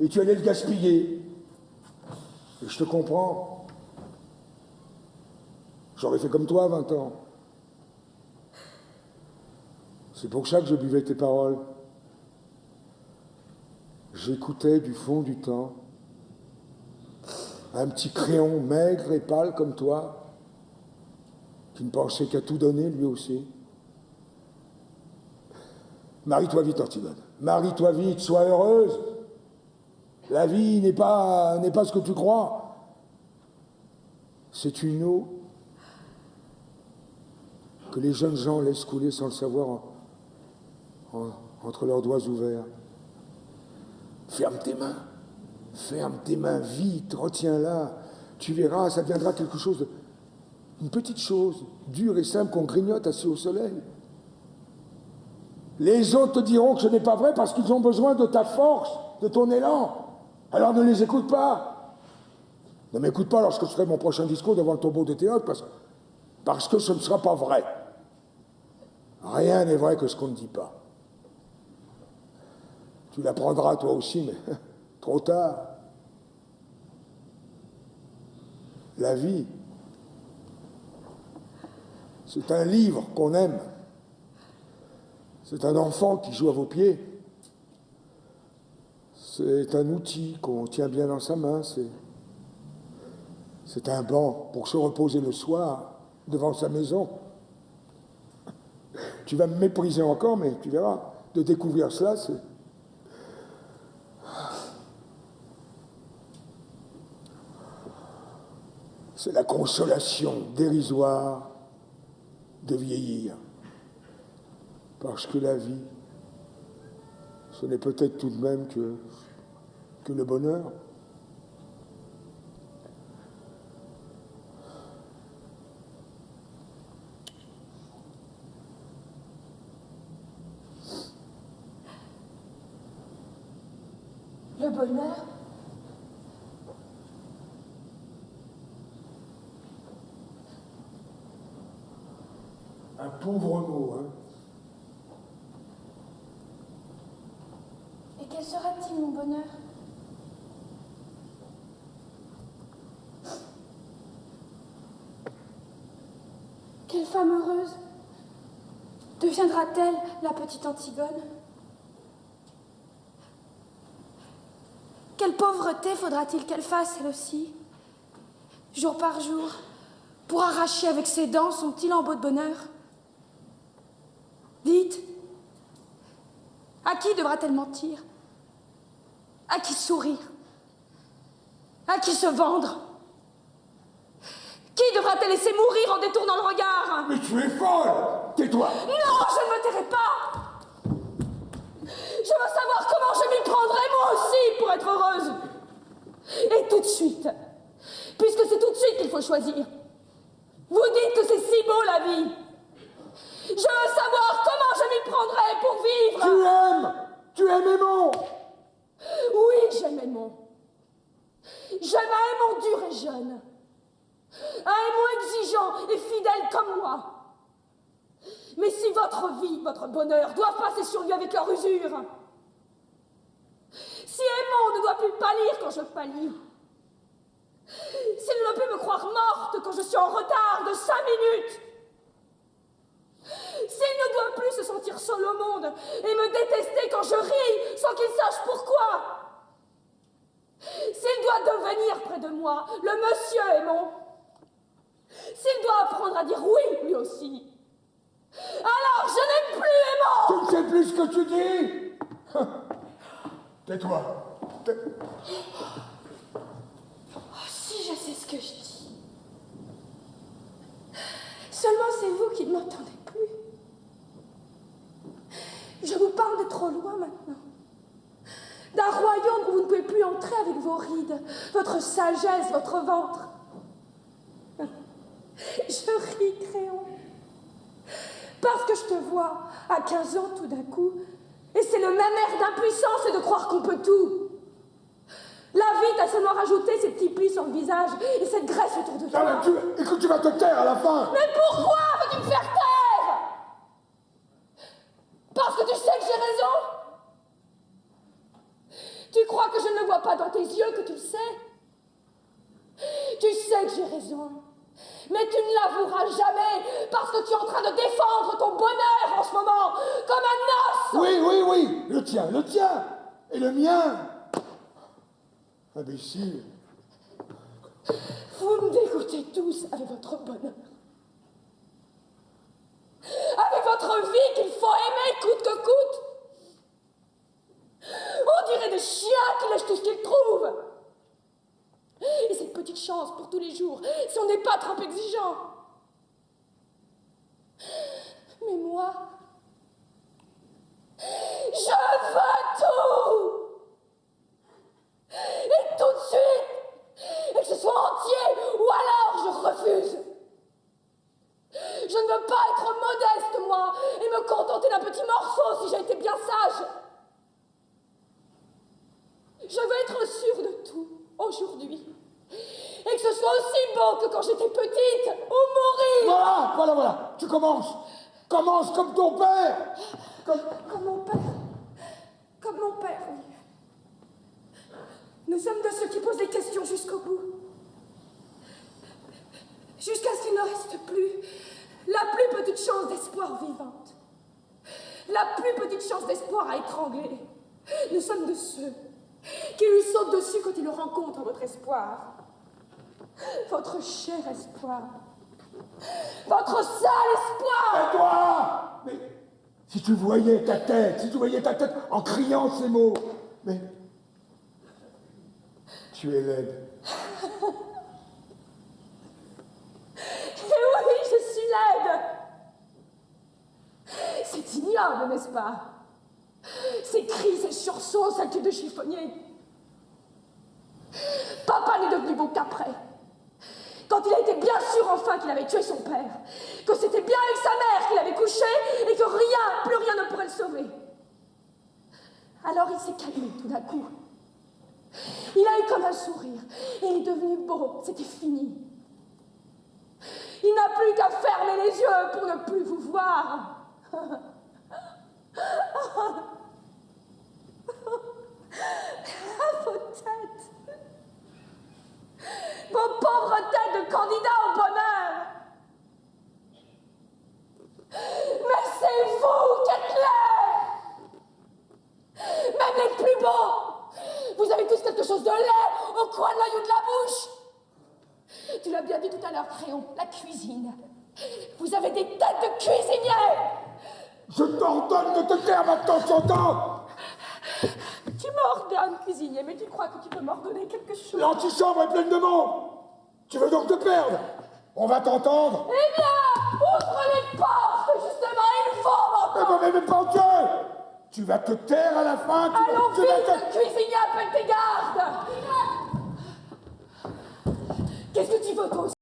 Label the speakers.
Speaker 1: et tu allais le gaspiller. Et je te comprends. J'aurais fait comme toi à 20 ans. C'est pour ça que je buvais tes paroles. J'écoutais du fond du temps un petit créon maigre et pâle comme toi, qui ne pensait qu'à tout donner lui aussi. Marie-toi vite, Antigone. Marie-toi vite, sois heureuse. La vie n'est pas ce que tu crois. C'est une eau que les jeunes gens laissent couler sans le savoir entre leurs doigts ouverts. Ferme tes mains vite, retiens-la. Tu verras, ça deviendra quelque chose une petite chose, dure et simple qu'on grignote assis au soleil. Les autres te diront que ce n'est pas vrai parce qu'ils ont besoin de ta force, de ton élan. Alors ne les écoute pas. Ne m'écoute pas lorsque je ferai mon prochain discours devant le tombeau de Théocle parce que ce ne sera pas vrai. Rien n'est vrai que ce qu'on ne dit pas. Tu l'apprendras toi aussi, mais trop tard. La vie, c'est un livre qu'on aime. C'est un enfant qui joue à vos pieds. C'est un outil qu'on tient bien dans sa main. C'est un banc pour se reposer le soir devant sa maison. Tu vas me mépriser encore, mais tu verras. De découvrir cela, c'est la consolation dérisoire de vieillir. Parce que la vie, ce n'est peut-être tout de même que le bonheur.
Speaker 2: Le bonheur?
Speaker 1: Un pauvre mot, hein.
Speaker 2: Et quel sera-t-il, mon bonheur? Quelle femme heureuse deviendra-t-elle, la petite Antigone? Quelle pauvreté faudra-t-il qu'elle fasse, elle aussi, jour par jour, pour arracher avec ses dents son petit lambeau de bonheur? Dites, à qui devra-t-elle mentir? À qui sourire? À qui se vendre? Qui devra-t-elle laisser mourir en détournant le regard?
Speaker 1: Mais tu es folle! Tais-toi!
Speaker 2: Non, je ne me tairai pas! Je veux savoir comment je m'y prendrai, moi aussi, pour être heureuse. Et tout de suite, puisque c'est tout de suite qu'il faut choisir. Vous dites que c'est si beau, la vie. Je veux savoir comment je m'y prendrai pour vivre.
Speaker 1: Tu aimes Aimon.
Speaker 2: Oui, j'aime Aimon. J'aime un Aimon dur et jeune. Un Aimon exigeant et fidèle comme moi. Mais si votre vie, votre bonheur doivent passer sur lui avec leur usure, si Aimon ne doit plus pâlir quand je pâlis, s'il ne peut me croire morte quand je suis en retard de 5 minutes, s'il ne doit plus se sentir seul au monde et me détester quand je ris sans qu'il sache pourquoi, s'il doit devenir près de moi le monsieur Aimon, s'il doit apprendre à dire oui lui aussi, alors je n'aime plus Aimon.
Speaker 1: Tu ne sais plus ce que tu dis. Tais-toi.
Speaker 2: Oh, si je sais ce que je dis. Seulement c'est vous qui ne m'entendez plus. Je vous parle de trop loin maintenant. D'un royaume où vous ne pouvez plus entrer avec vos rides, votre sagesse, votre ventre. Je ris, Créon. Parce que je te vois à 15 ans tout d'un coup, et c'est le même air d'impuissance et de croire qu'on peut tout. La vie t'a seulement rajouté ces petits plis sur le visage et cette graisse autour de toi.
Speaker 1: Écoute, tu vas te taire à la fin.
Speaker 2: Mais pourquoi veux-tu me faire taire? Parce que tu sais que j'ai raison? Tu crois que je ne le vois pas dans tes yeux, que tu le sais? Tu sais que j'ai raison. Mais tu ne l'avoueras jamais parce que tu es en train de défendre ton bonheur en ce moment, comme un os.
Speaker 1: Oui, le tien, et le mien. Imbécile.
Speaker 2: Vous me dégoûtez tous avec votre bonheur. Avec votre vie qu'il faut aimer coûte que coûte. On dirait des chiens qui lèchent tout ce qu'ils trouvent. Et cette petite chance pour tous les jours, si on n'est pas trop exigeant. Mais moi, je veux tout. Et tout de suite. Et que ce soit entier, ou alors je refuse. Je ne veux pas être modeste, moi, et me contenter d'un petit morceau si j'ai été bien sage. Je veux être sûre de tout, aujourd'hui. Et que ce soit aussi beau que quand j'étais petite, ou mourir.
Speaker 1: Voilà, tu commences. Commence comme ton père.
Speaker 2: Comme mon père. Comme mon père, oui. Nous sommes de ceux qui posent les questions jusqu'au bout. Jusqu'à ce qu'il ne reste plus la plus petite chance d'espoir vivante. La plus petite chance d'espoir à étrangler. Nous sommes de ceux qui lui sautent dessus quand ils rencontrent votre espoir. Votre cher espoir. Votre sale espoir.
Speaker 1: Et toi? Mais si tu voyais ta tête, en criant ces mots. Mais tu es laide.
Speaker 2: Et oui, je suis laide. C'est ignoble, n'est-ce pas? Ces cris, ces sursauts, cette queue de chiffonnier. Papa n'est devenu beau qu'après. Quand il a été bien sûr enfin qu'il avait tué son père, que c'était bien avec sa mère qu'il avait couché et que rien, plus rien ne pourrait le sauver. Alors il s'est calmé tout d'un coup. Il a eu comme un sourire et il est devenu beau, c'était fini. Il n'a plus qu'à fermer les yeux pour ne plus vous voir. À vos têtes. Vos pauvres têtes de candidats au bonheur. Mais c'est vous qui êtes laids. Même les plus beaux. Vous avez tous quelque chose de laid au coin de l'œil ou de la bouche. Tu l'as bien dit tout à l'heure, Créon, la cuisine. Vous avez des têtes de cuisiniers.
Speaker 1: Je t'ordonne de te taire maintenant, tu entends?
Speaker 2: Tu m'ordonnes, cuisinier, mais tu crois que tu peux m'ordonner quelque chose?
Speaker 1: L'antichambre est pleine de monde. Tu veux donc te perdre? On va t'entendre.
Speaker 2: Eh bien, ouvre les portes, justement, il faut m'entendre.
Speaker 1: Mais pas que. Tu vas te taire à la fin.
Speaker 2: Allons vite, le cuisinier appelle tes gardes. Qu'est-ce que tu veux, toi aussi?